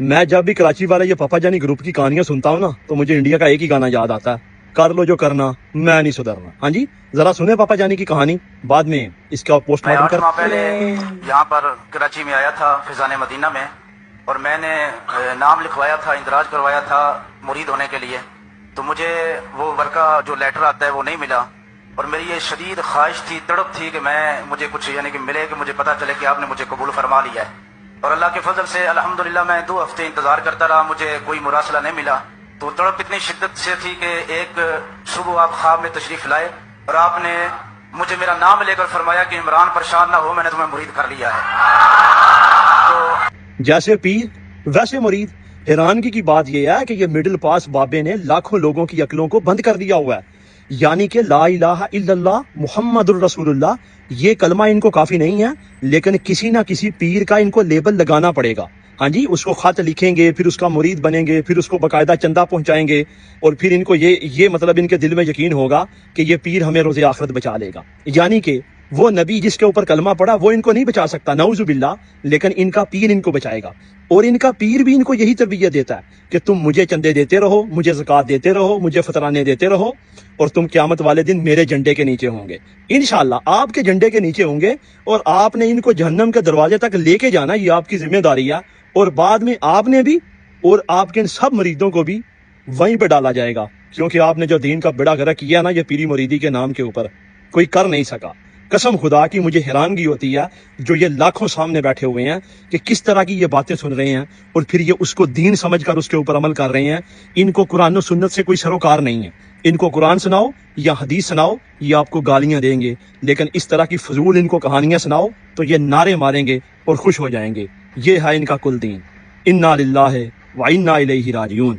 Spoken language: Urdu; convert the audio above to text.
میں جب بھی کراچی والے یہ پاپا جانی گروپ کی کہانیاں سنتا ہوں نا تو مجھے انڈیا کا ایک ہی گانا یاد آتا ہے، کر لو جو کرنا میں نہیں سدھرنا۔ ہاں جی ذرا سنیں پاپا جانی کی کہانی، بعد میں اس کا پوسٹ میں مارٹم 8 ماہ پہلے یہاں پر کراچی میں آیا تھا فیضان مدینہ میں، اور میں نے نام لکھوایا تھا، اندراج کروایا تھا مرید ہونے کے لیے، تو مجھے وہ ورقہ جو لیٹر آتا ہے وہ نہیں ملا، اور میری یہ شدید خواہش تھی، تڑپ تھی کہ مجھے کچھ یعنی کہ ملے، کہ مجھے پتہ چلے کہ آپ نے مجھے قبول فرما لیا ہے۔ اور اللہ کے فضل سے الحمدللہ میں 2 ہفتے انتظار کرتا رہا، مجھے کوئی مراسلہ نہیں ملا، تو تڑپ اتنی شدت سے تھی کہ ایک صبح آپ خواب میں تشریف لائے اور آپ نے مجھے میرا نام لے کر فرمایا کہ عمران پریشان نہ ہو، میں نے تمہیں مرید کر لیا ہے۔ تو جیسے پیر ویسے مرید۔ حیرانگی کی بات یہ ہے کہ یہ مڈل پاس بابے نے لاکھوں لوگوں کی عقلوں کو بند کر دیا ہوا ہے، یعنی کہ لا الہ الا اللہ محمد الرسول اللہ یہ کلمہ ان کو کافی نہیں ہے، لیکن کسی نہ کسی پیر کا ان کو لیبل لگانا پڑے گا۔ ہاں جی اس کو خط لکھیں گے، پھر اس کا مرید بنیں گے، پھر اس کو باقاعدہ چندہ پہنچائیں گے، اور پھر ان کو یہ مطلب ان کے دل میں یقین ہوگا کہ یہ پیر ہمیں روز آخرت بچا لے گا، یعنی کہ وہ نبی جس کے اوپر کلمہ پڑا وہ ان کو نہیں بچا سکتا نعوذ باللہ، لیکن ان کا پیر ان کو بچائے گا۔ اور ان کا پیر بھی ان کو یہی تربیت دیتا ہے کہ تم مجھے چندے دیتے رہو، مجھے زکوٰۃ دیتے رہو، مجھے فطرانے دیتے رہو، اور تم قیامت والے دن میرے جھنڈے کے نیچے ہوں گے، انشاءاللہ آپ کے جھنڈے کے نیچے ہوں گے، اور آپ نے ان کو جہنم کے دروازے تک لے کے جانا، یہ آپ کی ذمہ داری ہے، اور بعد میں آپ نے بھی اور آپ کے ان سب مریدوں کو بھی وہیں پہ ڈالا جائے گا، کیونکہ آپ نے جو دین کا بیڑا گرک کیا نا یہ پیری مریدی کے نام کے اوپر کوئی کر نہیں سکا۔ قسم خدا کی مجھے حیرانگی ہوتی ہے جو یہ لاکھوں سامنے بیٹھے ہوئے ہیں کہ کس طرح کی یہ باتیں سن رہے ہیں، اور پھر یہ اس کو دین سمجھ کر اس کے اوپر عمل کر رہے ہیں۔ ان کو قرآن و سنت سے کوئی سروکار نہیں ہے، ان کو قرآن سناؤ یا حدیث سناؤ یہ آپ کو گالیاں دیں گے، لیکن اس طرح کی فضول ان کو کہانیاں سناؤ تو یہ نعرے ماریں گے اور خوش ہو جائیں گے۔ یہ ہے ان کا کل دین۔ انا للہ و انا الیہ راجعون۔